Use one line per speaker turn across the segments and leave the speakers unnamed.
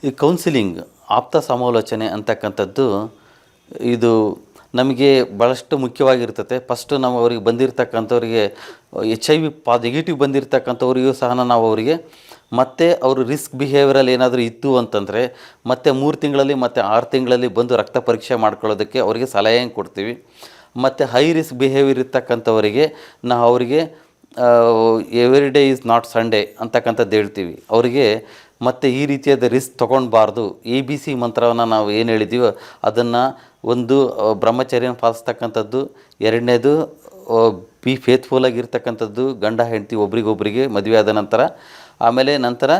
ಈ ಕೌನ್ಸಿಲಿಂಗ್ ಆಪ್ತ ಸಮಾಲೋಚನೆ ಅಂತಕ್ಕಂಥದ್ದು ಇದು ನಮಗೆ ಭಾಳಷ್ಟು ಮುಖ್ಯವಾಗಿರ್ತದೆ. ಫಸ್ಟು ನಾವು ಅವ್ರಿಗೆ ಬಂದಿರತಕ್ಕಂಥವ್ರಿಗೆ HIV ನೆಗೆಟಿವ್ ಬಂದಿರತಕ್ಕಂಥವ್ರಿಗೂ ಸಹ ನಾವು ಅವರಿಗೆ ಮತ್ತೆ ಅವರು ರಿಸ್ಕ್ ಬಿಹೇವಿಯರಲ್ಲಿ ಏನಾದರೂ ಇತ್ತು ಅಂತಂದರೆ ಮತ್ತೆ 3 ತಿಂಗಳಲ್ಲಿ ಮತ್ತು 6 ತಿಂಗಳಲ್ಲಿ ಬಂದು ರಕ್ತ ಪರೀಕ್ಷೆ ಮಾಡ್ಕೊಳ್ಳೋದಕ್ಕೆ ಅವರಿಗೆ ಸಲಹೆ ಕೊಡ್ತೀವಿ. ಮತ್ತು ಹೈ ರಿಸ್ಕ್ ಬಿಹೇವಿಯರ್ ಇರ್ತಕ್ಕಂಥವರಿಗೆ ನಾವು ಅವರಿಗೆ every day is not Sunday ಅಂತಕ್ಕಂಥದ್ದು ಹೇಳ್ತೀವಿ ಅವರಿಗೆ. ಮತ್ತು ಈ ರೀತಿಯಾದ ರಿಸ್ಕ್ ತೊಗೊಳ್ಬಾರ್ದು. ABC ಮಂತ್ರವನ್ನು ನಾವು ಏನು ಹೇಳಿದ್ದೀವೋ ಅದನ್ನು ಒಂದು ಬ್ರಹ್ಮಚರ್ಯನ ಪಾಲಿಸ್ತಕ್ಕಂಥದ್ದು, ಎರಡನೇದು ಬಿ ಫೇತ್ಫುಲ್ ಆಗಿರ್ತಕ್ಕಂಥದ್ದು, ಗಂಡ ಹೆಂಡತಿ ಒಬ್ರಿಗೊಬ್ರಿಗೆ ಮದುವೆ ಆದ ನಂತರ. ಆಮೇಲೆ ನಂತರ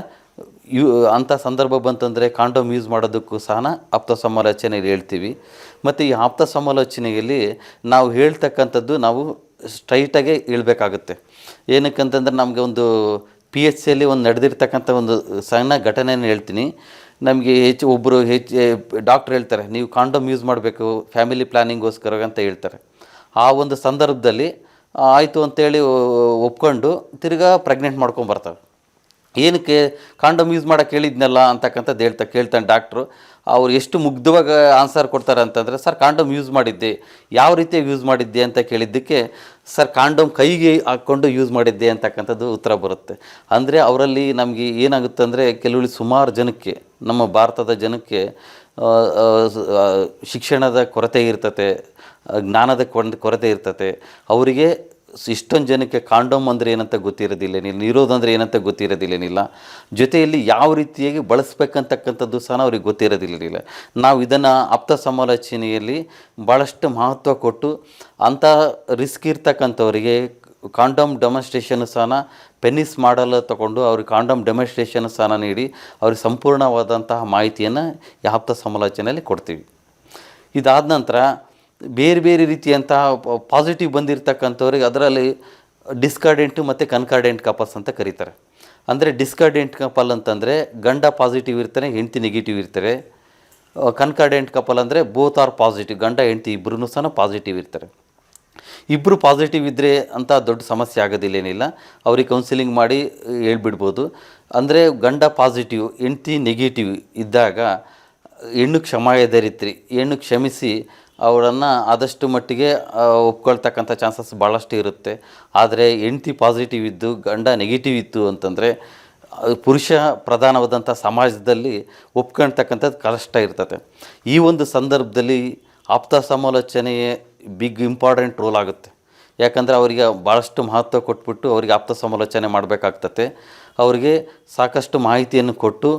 ಅಂಥ ಸಂದರ್ಭ ಬಂತಂದರೆ ಕಾಂಡೋಮ್ ಯೂಸ್ ಮಾಡೋದಕ್ಕೂ ಸಹ ಆಪ್ತ ಸಮಾಲೋಚನೆಯಲ್ಲಿ ಹೇಳ್ತೀವಿ. ಮತ್ತು ಈ ಆಪ್ತ ಸಮಾಲೋಚನೆಯಲ್ಲಿ ನಾವು ಹೇಳ್ತಕ್ಕಂಥದ್ದು ನಾವು ಸ್ಟ್ರೈಟಾಗೆ ಹೇಳ್ಬೇಕಾಗುತ್ತೆ. ಏನಕ್ಕಂತಂದ್ರೆ ನಮಗೆ ಒಂದು PHCಯಲ್ಲಿ ಒಂದು ನಡೆದಿರ್ತಕ್ಕಂಥ ಒಂದು ಸಣ್ಣ ಘಟನೆಯನ್ನು ಹೇಳ್ತೀನಿ. ನಮಗೆ ಒಬ್ಬರು ಡಾಕ್ಟ್ರ್ ಹೇಳ್ತಾರೆ, ನೀವು ಕಾಂಡೋಮ್ ಯೂಸ್ ಮಾಡಬೇಕು ಫ್ಯಾಮಿಲಿ ಪ್ಲ್ಯಾನಿಂಗೋಸ್ಕರ ಅಂತ ಹೇಳ್ತಾರೆ. ಆ ಒಂದು ಸಂದರ್ಭದಲ್ಲಿ ಆಯಿತು ಅಂತೇಳಿ ಒಪ್ಕೊಂಡು ತಿರ್ಗಾ ಪ್ರೆಗ್ನೆಂಟ್ ಮಾಡ್ಕೊಂಬರ್ತಾರೆ. ಏನಕ್ಕೆ ಕಾಂಡೋಮ್ ಯೂಸ್ ಮಾಡೋಕ್ಕೆ ಹೇಳಿದ್ನಲ್ಲ ಅಂತಕ್ಕಂಥದ್ದು ಕೇಳ್ತಾನೆ ಡಾಕ್ಟ್ರು. ಅವ್ರು ಎಷ್ಟು ಮುಗ್ಧವಾಗಿ ಆನ್ಸರ್ ಕೊಡ್ತಾರೆ ಅಂತಂದರೆ, ಸರ್ ಕಾಂಡೋಮ್ ಯೂಸ್ ಮಾಡಿದ್ದೆ. ಯಾವ ರೀತಿಯಾಗಿ ಯೂಸ್ ಮಾಡಿದ್ದೆ ಅಂತ ಕೇಳಿದ್ದಕ್ಕೆ, ಸರ್ ಕಾಂಡೋಮ್ ಕೈಗೆ ಹಾಕ್ಕೊಂಡು ಯೂಸ್ ಮಾಡಿದ್ದೆ ಅಂತಕ್ಕಂಥದ್ದು ಉತ್ತರ ಬರುತ್ತೆ. ಅಂದರೆ ಅವರಲ್ಲಿ ನಮಗೆ ಏನಾಗುತ್ತೆ ಅಂದರೆ, ಕೆಲವು ಸುಮಾರು ಜನಕ್ಕೆ, ನಮ್ಮ ಭಾರತದ ಜನಕ್ಕೆ ಶಿಕ್ಷಣದ ಕೊರತೆ ಇರ್ತತೆ, ಜ್ಞಾನದ ಕೊರತೆ ಇರ್ತತೆ. ಅವರಿಗೆ ಇಷ್ಟೊಂದು ಜನಕ್ಕೆ ಕಾಂಡೋಮ್ ಅಂದರೆ ಏನಂತ ಗೊತ್ತಿರೋದಿಲ್ಲೇನಿಲ್ಲ, ಇರೋದಂದರೆ ಏನಂತ ಗೊತ್ತಿರೋದಿಲ್ಲೇನಿಲ್ಲ. ಜೊತೆಯಲ್ಲಿ ಯಾವ ರೀತಿಯಾಗಿ ಬಳಸ್ಬೇಕಂತಕ್ಕಂಥದ್ದು ಸಹ ಅವ್ರಿಗೆ ಗೊತ್ತಿರೋದಿಲ್ಲ. ನಾವು ಇದನ್ನು ಆಪ್ತ ಸಮಾಲೋಚನೆಯಲ್ಲಿ ಭಾಳಷ್ಟು ಮಹತ್ವ ಕೊಟ್ಟು ಅಂಥ ರಿಸ್ಕ್ ಇರ್ತಕ್ಕಂಥವರಿಗೆ ಕಾಂಡೋಮ್ ಡೆಮಾನ್ಸ್ಟ್ರೇಷನ್ ಸಹ ಪೆನ್ನಿಸ್ ಮಾಡಲು ತಗೊಂಡು ಅವ್ರಿಗೆ ಕಾಂಡೋಮ್ ಡೆಮಾನ್ಸ್ಟ್ರೇಷನ್ ಸಹ ನೀಡಿ ಅವ್ರಿಗೆ ಸಂಪೂರ್ಣವಾದಂತಹ ಮಾಹಿತಿಯನ್ನು ಈ ಆಪ್ತ ಸಮಾಲೋಚನೆಯಲ್ಲಿ ಕೊಡ್ತೀವಿ. ಇದಾದ ನಂತರ ಬೇರೆ ಬೇರೆ ರೀತಿಯಂತಹ ಪಾಸಿಟಿವ್ ಬಂದಿರತಕ್ಕಂಥವ್ರಿಗೆ ಅದರಲ್ಲಿ ಡಿಸ್ಕಾರ್ಡೆಂಟು ಮತ್ತು ಕನ್ಕಾರ್ಡೆಂಟ್ ಕಪಲ್ಸ್ ಅಂತ ಕರೀತಾರೆ. ಅಂದರೆ ಡಿಸ್ಕಾರ್ಡೆಂಟ್ ಕಪಲ್ ಅಂತಂದರೆ ಗಂಡ ಪಾಸಿಟಿವ್ ಇರ್ತಾನೆ, ಹೆಂಡತಿ ನೆಗೆಟಿವ್ ಇರ್ತಾರೆ. ಕನ್ಕಾರ್ಡೆಂಟ್ ಕಪಲ್ ಅಂದರೆ ಬೋತ್ ಆರ್ ಪಾಸಿಟಿವ್, ಗಂಡ ಹೆಂಡತಿ ಇಬ್ಬರೂ ಸಹ ಪಾಸಿಟಿವ್ ಇರ್ತಾರೆ. ಇಬ್ಬರು ಪಾಸಿಟಿವ್ ಇದ್ದರೆ ಅಂತ ದೊಡ್ಡ ಸಮಸ್ಯೆ ಆಗೋದಿಲ್ಲೇನಿಲ್ಲ, ಅವ್ರಿಗೆ ಕೌನ್ಸಿಲಿಂಗ್ ಮಾಡಿ ಹೇಳ್ಬಿಡ್ಬೋದು. ಅಂದರೆ ಗಂಡ ಪಾಸಿಟಿವ್ ಹೆಂಡತಿ ನೆಗೆಟಿವ್ ಇದ್ದಾಗ ಹೆಣ್ಣು ಕ್ಷಮಾಯಧರಿತ್ರಿ, ಹೆಣ್ಣು ಕ್ಷಮಿಸಿ ಅವರನ್ನು ಆದಷ್ಟು ಮಟ್ಟಿಗೆ ಒಪ್ಕೊಳ್ತಕ್ಕಂಥ ಚಾನ್ಸಸ್ ಭಾಳಷ್ಟು ಇರುತ್ತೆ. ಆದರೆ ಹೆಂಡತಿ ಪಾಸಿಟಿವ್ ಇದ್ದು ಗಂಡ ನೆಗೆಟಿವ್ ಇತ್ತು ಅಂತಂದರೆ ಪುರುಷ ಪ್ರಧಾನವಾದಂಥ ಸಮಾಜದಲ್ಲಿ ಒಪ್ಕೊಳ್ತಕ್ಕಂಥದ್ದು ಕಷ್ಟ ಇರ್ತದೆ. ಈ ಒಂದು ಸಂದರ್ಭದಲ್ಲಿ ಆಪ್ತ ಸಮಾಲೋಚನೆಯೇ ಬಿಗ್ ಇಂಪಾರ್ಟೆಂಟ್ ರೋಲ್ ಆಗುತ್ತೆ. ಯಾಕಂದರೆ ಅವರಿಗೆ ಭಾಳಷ್ಟು ಮಹತ್ವ ಕೊಟ್ಬಿಟ್ಟು ಅವರಿಗೆ ಆಪ್ತ ಸಮಾಲೋಚನೆ ಮಾಡಬೇಕಾಗ್ತದೆ. ಅವರಿಗೆ ಸಾಕಷ್ಟು ಮಾಹಿತಿಯನ್ನು ಕೊಟ್ಟು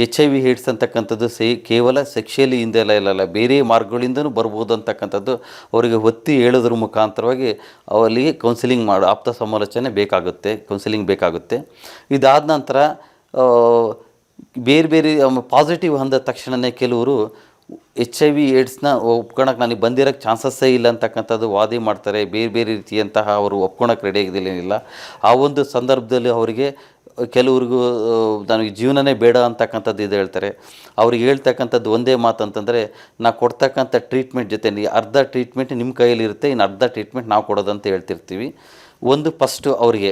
HIV ಏಡ್ಸ್ ಅಂತಕ್ಕಂಥದ್ದು ಕೇವಲ ಸೆಕ್ಷುಯಲಿ ಇಂದೆಲ್ಲ ಇಲ್ಲಲ್ಲ, ಬೇರೆ ಮಾರ್ಗಗಳಿಂದನೂ ಬರ್ಬೋದು ಅಂತಕ್ಕಂಥದ್ದು ಅವರಿಗೆ ಒತ್ತಿ ಹೇಳೋದ್ರ ಮುಖಾಂತರವಾಗಿ ಅವರಿಗೆ ಕೌನ್ಸಿಲಿಂಗ್ ಆಪ್ತ ಸಮಾಲೋಚನೆ ಬೇಕಾಗುತ್ತೆ, ಕೌನ್ಸಿಲಿಂಗ್ ಬೇಕಾಗುತ್ತೆ. ಇದಾದ ನಂತರ ಬೇರೆ ಬೇರೆ ಪಾಸಿಟಿವ್ ಅಂದ ತಕ್ಷಣವೇ ಕೆಲವರು HIV ಏಡ್ಸ್ನ ಒಪ್ಕೊಳಕ್ಕೆ ನನಗೆ ಬಂದಿರೋಕ್ಕೆ ಚಾನ್ಸಸ್ಸೇ ಇಲ್ಲ ಅಂತಕ್ಕಂಥದ್ದು ವಾದಿ ಮಾಡ್ತಾರೆ. ಬೇರೆ ಬೇರೆ ರೀತಿಯಂತಹ ಅವರು ಒಪ್ಕೊಳಕ್ಕೆ ರೆಡಿ ಆಗಿದ್ದೇನಿಲ್ಲ. ಆ ಒಂದು ಸಂದರ್ಭದಲ್ಲಿ ಅವರಿಗೆ ಕೆಲವ್ರಿಗೂ ನನಗೆ ಜೀವನನೇ ಬೇಡ ಅಂತಕ್ಕಂಥದ್ದು ಇದು ಹೇಳ್ತಾರೆ. ಅವ್ರಿಗೆ ಹೇಳ್ತಕ್ಕಂಥದ್ದು ಒಂದೇ ಮಾತು ಅಂತಂದರೆ, ನಾ ಕೊಡ್ತಕ್ಕಂಥ ಟ್ರೀಟ್ಮೆಂಟ್ ಜೊತೆ ಅರ್ಧ ಟ್ರೀಟ್ಮೆಂಟ್ ನಿಮ್ಮ ಕೈಯಲ್ಲಿರುತ್ತೆ, ಇನ್ನು ಅರ್ಧ ಟ್ರೀಟ್ಮೆಂಟ್ ನಾವು ಕೊಡೋದಂತ ಹೇಳ್ತಿರ್ತೀವಿ. ಒಂದು ಫಸ್ಟು ಅವರಿಗೆ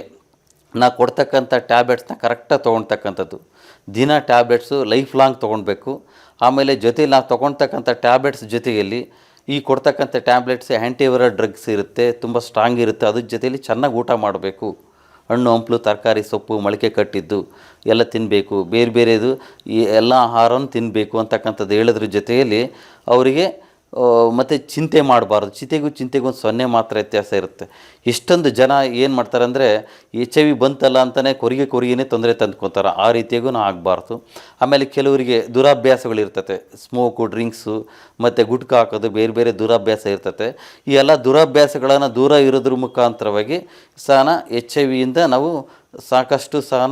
ನಾ ಕೊಡ್ತಕ್ಕಂಥ ಟ್ಯಾಬ್ಲೆಟ್ಸ್ನ ಕರೆಕ್ಟಾಗಿ ತೊಗೊಳ್ತಕ್ಕಂಥದ್ದು, ದಿನ ಟ್ಯಾಬ್ಲೆಟ್ಸು ಲೈಫ್ ಲಾಂಗ್ ತೊಗೊಳ್ಬೇಕು. ಆಮೇಲೆ ಜೊತೆಲಿ ನಾವು ತೊಗೊಳ್ತಕ್ಕಂಥ ಟ್ಯಾಬ್ಲೆಟ್ಸ್ ಜೊತೆಯಲ್ಲಿ ಈ ಕೊಡ್ತಕ್ಕಂಥ ಟ್ಯಾಬ್ಲೆಟ್ಸ್ ಆ್ಯಂಟಿವೈರಲ್ ಡ್ರಗ್ಸ್ ಇರುತ್ತೆ, ತುಂಬ ಸ್ಟ್ರಾಂಗ್ ಇರುತ್ತೆ. ಅದ್ರ ಜೊತೆಯಲ್ಲಿ ಚೆನ್ನಾಗಿ ಊಟ ಮಾಡಬೇಕು. ಹಣ್ಣು ಹಂಪಲು ತರಕಾರಿ ಸೊಪ್ಪು ಮೊಳಕೆ ಕಟ್ಟಿದ್ದು ಎಲ್ಲ ತಿನ್ನಬೇಕು. ಬೇರೆ ಬೇರೆದು ಈ ಎಲ್ಲ ಆಹಾರವನ್ನು ತಿನ್ನಬೇಕು ಅಂತಕ್ಕಂಥದ್ದು ಹೇಳೋದ್ರ ಜೊತೆಯಲ್ಲಿ ಅವರಿಗೆ ಮತ್ತು ಚಿಂತೆ ಮಾಡಬಾರ್ದು. ಚಿಂತೆಗೂ ಒಂದು 0 ಮಾತ್ರ ವ್ಯತ್ಯಾಸ ಇರುತ್ತೆ. ಇಷ್ಟೊಂದು ಜನ ಏನು ಮಾಡ್ತಾರೆ ಅಂದರೆ HIV ಬಂತಲ್ಲ ಅಂತಲೇ ಕೊರಿಗೆನೇ ತೊಂದರೆ ತಂದ್ಕೊತಾರೆ. ಆ ರೀತಿಯಾಗೂ ಆಗಬಾರ್ದು. ಆಮೇಲೆ ಕೆಲವರಿಗೆ ದುರಾಭ್ಯಾಸಗಳಿರ್ತತೆ, ಸ್ಮೋಕು, ಡ್ರಿಂಕ್ಸು ಮತ್ತು ಗುಟ್ಕಾ ಹಾಕೋದು, ಬೇರೆ ಬೇರೆ ದುರಾಭ್ಯಾಸ ಇರ್ತತೆ. ಈ ಎಲ್ಲ ದುರಾಭ್ಯಾಸಗಳನ್ನು ದೂರ ಇರೋದ್ರ ಮುಖಾಂತರವಾಗಿ ಸಹ HIV ನಾವು ಸಾಕಷ್ಟು ಸಹ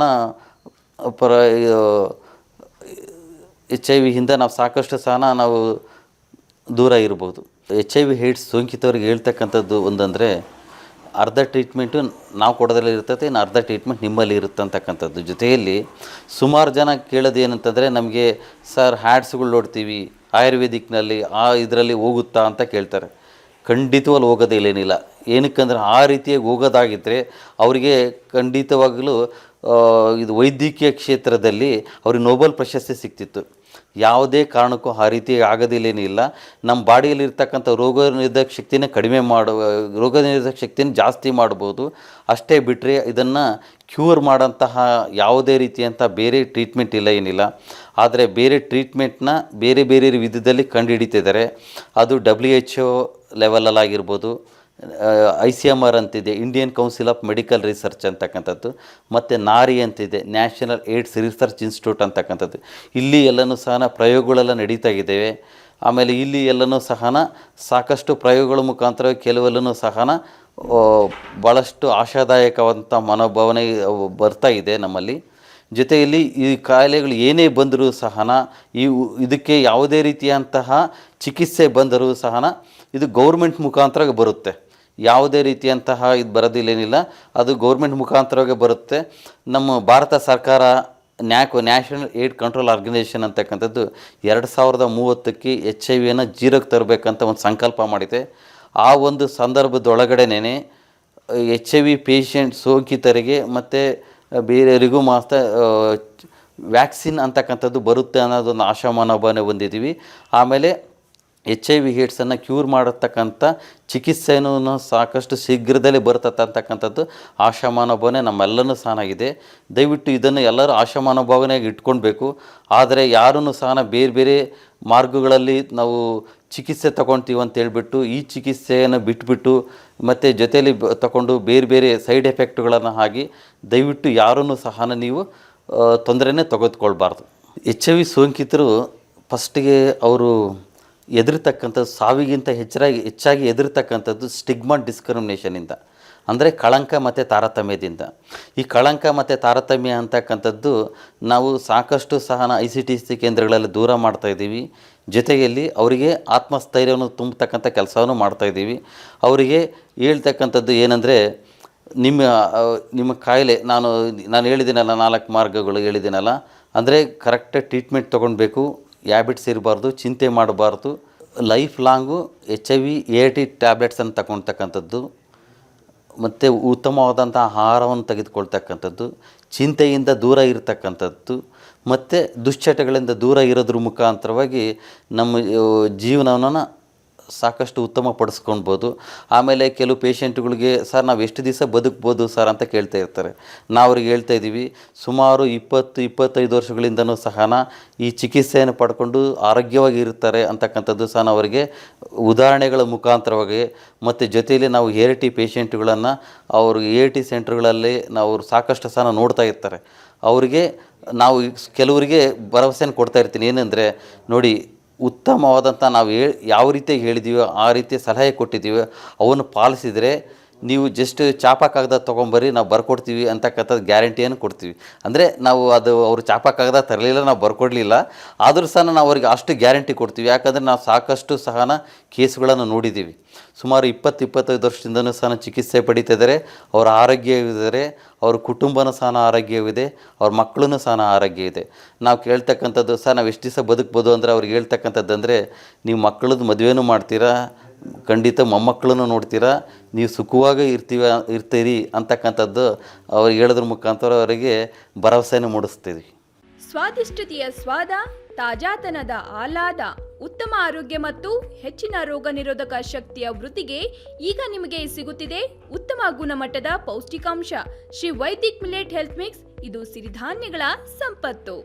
HIV ನಾವು ಸಾಕಷ್ಟು ಸಹ ನಾವು ದೂರ ಇರ್ಬೋದು. HIV ಏಡ್ಸ್ ಸೋಂಕಿತವ್ರಿಗೆ ಹೇಳ್ತಕ್ಕಂಥದ್ದು ಒಂದಂದರೆ, ಅರ್ಧ ಟ್ರೀಟ್ಮೆಂಟು ನಾವು ಕೊಡೋದ್ರಲ್ಲಿ ಇರ್ತದೆ, ಇನ್ನು ಅರ್ಧ ಟ್ರೀಟ್ಮೆಂಟ್ ನಿಮ್ಮಲ್ಲಿ ಇರುತ್ತೆ ಅಂತಕ್ಕಂಥದ್ದು. ಜೊತೆಯಲ್ಲಿ ಸುಮಾರು ಜನ ಕೇಳೋದು ಏನಂತಂದರೆ, ನಮಗೆ ಸರ್ ಹ್ಯಾಡ್ಸ್ಗಳು ನೋಡ್ತೀವಿ ಆಯುರ್ವೇದಿಕ್ನಲ್ಲಿ, ಇದರಲ್ಲಿ ಹೋಗುತ್ತಾ ಅಂತ ಕೇಳ್ತಾರೆ. ಖಂಡಿತವಾಗ್ಲೂ ಹೋಗೋದೇ ಏನಿಲ್ಲ. ಏನಕ್ಕಂದ್ರೆ ಆ ರೀತಿಯಾಗಿ ಹೋಗೋದಾಗಿದ್ದರೆ ಅವರಿಗೆ ಖಂಡಿತವಾಗಲೂ ಇದು ವೈದ್ಯಕೀಯ ಕ್ಷೇತ್ರದಲ್ಲಿ ಅವ್ರಿಗೆ ನೋಬೆಲ್ ಪ್ರಶಸ್ತಿ ಸಿಗ್ತಿತ್ತು. ಯಾವುದೇ ಕಾರಣಕ್ಕೂ ಆ ರೀತಿ ಆಗೋದಿಲ್ಲೇನಿಲ್ಲ. ನಮ್ಮ ಬಾಡಿಯಲ್ಲಿರ್ತಕ್ಕಂಥ ರೋಗನಿರೋಧಕ ಶಕ್ತಿನ ಕಡಿಮೆ ರೋಗನಿರೋಧಕ ಶಕ್ತಿನ ಜಾಸ್ತಿ ಮಾಡ್ಬೋದು. ಅಷ್ಟೇ ಬಿಟ್ಟರೆ ಇದನ್ನು ಕ್ಯೂರ್ ಮಾಡೋಂತಹ ಯಾವುದೇ ರೀತಿಯಂಥ ಬೇರೆ ಟ್ರೀಟ್ಮೆಂಟ್ ಇಲ್ಲ, ಏನಿಲ್ಲ. ಆದರೆ ಬೇರೆ ಟ್ರೀಟ್ಮೆಂಟ್ನ ಬೇರೆ ಬೇರೆ ವಿಧದಲ್ಲಿ ಕಂಡುಹಿಡಿತಿದ್ದಾರೆ. ಅದು WHO ಲೆವೆಲಲ್ಲಾಗಿರ್ಬೋದು, ICMR ಅಂತಿದೆ, Indian council of medical research ಅಂತಕ್ಕಂಥದ್ದು, ಮತ್ತು NARI ಅಂತಿದೆ, ನ್ಯಾಷನಲ್ ಏಡ್ಸ್ ರಿಸರ್ಚ್ ಇನ್ಸ್ಟಿಟ್ಯೂಟ್ ಅಂತಕ್ಕಂಥದ್ದು. ಇಲ್ಲಿ ಎಲ್ಲನೂ ಸಹ ಪ್ರಯೋಗಗಳೆಲ್ಲ ನಡೀತಾ ಇದ್ದೇವೆ. ಆಮೇಲೆ ಇಲ್ಲಿ ಎಲ್ಲನೂ ಸಹ ಸಾಕಷ್ಟು ಪ್ರಯೋಗಗಳ ಮುಖಾಂತರ ಕೆಲವೆಲ್ಲನೂ ಸಹ ಭಾಳಷ್ಟು ಆಶಾದಾಯಕವಾದಂಥ ಮನೋಭಾವನೆ ಬರ್ತಾ ಇದೆ ನಮ್ಮಲ್ಲಿ. ಜೊತೆಯಲ್ಲಿ ಈ ಕಾಯಿಲೆಗಳು ಏನೇ ಬಂದರೂ ಸಹ ಇದಕ್ಕೆ ಯಾವುದೇ ರೀತಿಯಂತಹ ಚಿಕಿತ್ಸೆ ಬಂದರೂ ಸಹ ಇದು ಗೌರ್ಮೆಂಟ್ ಮುಖಾಂತರ ಬರುತ್ತೆ. ಯಾವುದೇ ರೀತಿಯಂತಹ ಇದು ಬರೋದಿಲ್ಲೇನಿಲ್ಲ, ಅದು ಗೌರ್ಮೆಂಟ್ ಮುಖಾಂತರವಾಗಿ ಬರುತ್ತೆ. ನಮ್ಮ ಭಾರತ ಸರ್ಕಾರ ನ್ಯಾಷನಲ್ ಏಡ್ ಕಂಟ್ರೋಲ್ ಆರ್ಗನೈಸೇಷನ್ ಅಂತಕ್ಕಂಥದ್ದು 2030ಕ್ಕೆ HIV ಜೀರೋಕ್ಕೆ ತರಬೇಕಂತ ಒಂದು ಸಂಕಲ್ಪ ಮಾಡಿದೆ. ಆ ಒಂದು ಸಂದರ್ಭದೊಳಗಡೆನೇ HIV ಪೇಷಂಟ್ ಸೋಂಕಿತರಿಗೆ ಮತ್ತು ಬೇರೆಯವರಿಗೂ ಮಾತ್ರ ವ್ಯಾಕ್ಸಿನ್ ಅಂತಕ್ಕಂಥದ್ದು ಬರುತ್ತೆ ಅನ್ನೋದೊಂದು ಆಶಾ ಮನೋಭಾವನೆ ಹೊಂದಿದ್ದೀವಿ. ಆಮೇಲೆ HIV ಏಡ್ಸನ್ನು ಕ್ಯೂರ್ ಮಾಡತಕ್ಕಂಥ ಚಿಕಿತ್ಸೆನೂ ಸಾಕಷ್ಟು ಶೀಘ್ರದಲ್ಲೇ ಬರ್ತದೆ ಅಂತಕ್ಕಂಥದ್ದು ಆಶಾ ಮನೋಭಾವನೆ ನಮ್ಮೆಲ್ಲನೂ ಸಹ ಇದೆ. ದಯವಿಟ್ಟು ಇದನ್ನು ಎಲ್ಲರೂ ಆಶಾ ಮನೋಭಾವನೆಯಾಗಿ ಇಟ್ಕೊಳ್ಬೇಕು. ಆದರೆ ಯಾರೂ ಸಹ ಬೇರೆ ಬೇರೆ ಮಾರ್ಗಗಳಲ್ಲಿ ನಾವು ಚಿಕಿತ್ಸೆ ತೊಗೊಳ್ತೀವಿ ಅಂತೇಳ್ಬಿಟ್ಟು ಈ ಚಿಕಿತ್ಸೆಯನ್ನು ಬಿಟ್ಬಿಟ್ಟು ಮತ್ತು ಜೊತೆಯಲ್ಲಿ ತಗೊಂಡು ಬೇರೆ ಬೇರೆ ಸೈಡ್ ಎಫೆಕ್ಟ್ಗಳನ್ನು ಆಗಿ ದಯವಿಟ್ಟು ಯಾರೂ ಸಹ ನೀವು ತೊಂದರೆನೇ ತೆಗೆದುಕೊಳ್ಬಾರ್ದು. HIV ಸೋಂಕಿತರು ಫಸ್ಟಿಗೆ ಅವರು ಎದುರ್ತಕ್ಕಂಥದ್ದು ಸಾವಿಗಿಂತ ಹೆಚ್ಚಾಗಿ ಎದುರ್ತಕ್ಕಂಥದ್ದು ಸ್ಟಿಗ್ಮಾ ಡಿಸ್ಕ್ರಿಮಿನೇಷನಿಂದ, ಅಂದರೆ ಕಳಂಕ ಮತ್ತು ತಾರತಮ್ಯದಿಂದ. ಈ ಕಳಂಕ ಮತ್ತು ತಾರತಮ್ಯ ಅಂತಕ್ಕಂಥದ್ದು ನಾವು ಸಾಕಷ್ಟು ಸಹ ICTC ಕೇಂದ್ರಗಳಲ್ಲಿ ದೂರ ಮಾಡ್ತಾಯಿದ್ದೀವಿ. ಜೊತೆಯಲ್ಲಿ ಅವರಿಗೆ ಆತ್ಮಸ್ಥೈರ್ಯವನ್ನು ತುಂಬತಕ್ಕಂಥ ಕೆಲಸವನ್ನು ಮಾಡ್ತಾಯಿದ್ದೀವಿ. ಅವರಿಗೆ ಹೇಳ್ತಕ್ಕಂಥದ್ದು ಏನಂದರೆ, ನಿಮ್ಮ ಕಾಯಿಲೆ ನಾನು ಹೇಳಿದ್ದೀನಲ್ಲ, 4 ಮಾರ್ಗಗಳು ಹೇಳಿದ್ದೀನಲ್ಲ, ಅಂದರೆ ಕರೆಕ್ಟಾಗಿ ಟ್ರೀಟ್ಮೆಂಟ್ ತೊಗೊಳ್ಬೇಕು, ಹ್ಯಾಬಿಟ್ಸ್ ಇರಬಾರ್ದು, ಚಿಂತೆ ಮಾಡಬಾರ್ದು, life long HIV ART tablets ಅಂತ ತಗೊಳ್ತಕ್ಕಂಥದ್ದು, ಮತ್ತು ಉತ್ತಮವಾದಂಥ ಆಹಾರವನ್ನು ತೆಗೆದುಕೊಳ್ತಕ್ಕಂಥದ್ದು, ಚಿಂತೆಯಿಂದ ದೂರ ಇರತಕ್ಕಂಥದ್ದು, ಮತ್ತು ದುಶ್ಚಟಗಳಿಂದ ದೂರ ಇರೋದ್ರ ಮುಖಾಂತರವಾಗಿ ನಮ್ಮ ಜೀವನವನ್ನು ಸಾಕಷ್ಟು ಉತ್ತಮಪಡಿಸ್ಕೊಳ್ಬೋದು. ಆಮೇಲೆ ಕೆಲವು ಪೇಷಂಟ್ಗಳಿಗೆ, ಸರ್ ನಾವು ಎಷ್ಟು ದಿವಸ ಬದುಕ್ಬೋದು ಸರ್ ಅಂತ ಕೇಳ್ತಾ ಇರ್ತಾರೆ. ನಾವು ಅವ್ರಿಗೆ ಹೇಳ್ತಾ ಇದ್ದೀವಿ, ಸುಮಾರು 20-25 ವರ್ಷಗಳಿಂದನೂ ಸಹ ಈ ಚಿಕಿತ್ಸೆಯನ್ನು ಪಡ್ಕೊಂಡು ಆರೋಗ್ಯವಾಗಿ ಇರ್ತಾರೆ ಅಂತಕ್ಕಂಥದ್ದು ಸಹ ಅವರಿಗೆ ಉದಾಹರಣೆಗಳ ಮುಖಾಂತರವಾಗಿ, ಮತ್ತು ಜೊತೆಯಲ್ಲಿ ನಾವು ART ಪೇಷಂಟ್ಗಳನ್ನು ಅವರು ART ಸೆಂಟ್ರ್ಗಳಲ್ಲಿ ನಾವು ಸಾಕಷ್ಟು ಸಹ ನೋಡ್ತಾ ಇರ್ತಾರೆ. ಅವರಿಗೆ ನಾವು ಕೆಲವರಿಗೆ ಭರವಸೆಯನ್ನು ಕೊಡ್ತಾ ಇರ್ತೀನಿ, ಏನಂದರೆ ನೋಡಿ, ಉತ್ತಮವಾದಂಥ ನಾವು ಯಾವ ರೀತಿ ಹೇಳಿದ್ದೀವೋ ಆ ರೀತಿ ಸಲಹೆ ಕೊಟ್ಟಿದ್ದೀವೋ ಅವನ್ನು ಪಾಲಿಸಿದರೆ ನೀವು ಜಸ್ಟ್ ಚಾಪ ಕಾಗದ ತೊಗೊಂಬರ್ರಿ, ನಾವು ಬರ್ಕೊಡ್ತೀವಿ ಅಂತಕ್ಕಂಥದ್ದು ಗ್ಯಾರಂಟಿಯನ್ನು ಕೊಡ್ತೀವಿ. ಅಂದರೆ ನಾವು ಅವರು ಚಾಪ ಕಾಗದ ತರಲಿಲ್ಲ, ನಾವು ಬರ್ಕೊಡ್ಲಿಲ್ಲ, ಆದರೂ ಸಹ ನಾವು ಅವ್ರಿಗೆ ಅಷ್ಟು ಗ್ಯಾರಂಟಿ ಕೊಡ್ತೀವಿ. ಯಾಕಂದರೆ ನಾವು ಸಾಕಷ್ಟು ಸಹ ಕೇಸುಗಳನ್ನು ನೋಡಿದ್ದೀವಿ. ಸುಮಾರು 20-25 ವರ್ಷದಿಂದನೂ ಸಹ ಚಿಕಿತ್ಸೆ ಪಡೀತಿದ್ದಾರೆ, ಅವರ ಆರೋಗ್ಯವಿದ್ದಾರೆ, ಅವ್ರ ಕುಟುಂಬನೂ ಸಹ ಆರೋಗ್ಯವಿದೆ, ಅವ್ರ ಮಕ್ಕಳೂ ಸಹ ಆರೋಗ್ಯ ಇದೆ. ನಾವು ಕೇಳ್ತಕ್ಕಂಥದ್ದು, ಸಹ ನಾವು ಎಷ್ಟು ದಿವಸ ಬದುಕ್ಬೋದು ಅಂದರೆ ಅವ್ರಿಗೆ ಹೇಳ್ತಕ್ಕಂಥದ್ದು ಅಂದರೆ, ನೀವು ಮಕ್ಕಳದ್ದು ಮದುವೆನೂ ಮಾಡ್ತೀರಾ, ಖಂಡಿತ ಮೊಮ್ಮಕ್ಕಳನ್ನು ನೋಡ್ತೀರಾ, ನೀವು ಸುಖವಾಗಿ ಇರ್ತೀರಿ ಅಂತಕ್ಕಂಥದ್ದು ಅವ್ರಿಗೆ ಹೇಳೋದ್ರ ಮುಖಾಂತರ ಅವರಿಗೆ ಭರವಸೆಯನ್ನು ಮೂಡಿಸ್ತೀವಿ.
ಸ್ವಾದಿಷ್ಟತೆಯ ಸ್ವಾದ, ತಾಜಾತನದ ಆಹ್ಲಾದ, ಉತ್ತಮ ಆರೋಗ್ಯ ಮತ್ತು ಹೆಚ್ಚಿನ ರೋಗ ನಿರೋಧಕ ಶಕ್ತಿಯ ವೃದ್ಧಿಗೆ ಈಗ ನಿಮಗೆ ಸಿಗುತ್ತಿದೆ ಉತ್ತಮ ಗುಣಮಟ್ಟದ ಪೌಷ್ಟಿಕಾಂಶ Shri Vaidik millet health mix. ಇದು ಸಿರಿಧಾನ್ಯಗಳ ಸಂಪತ್ತು.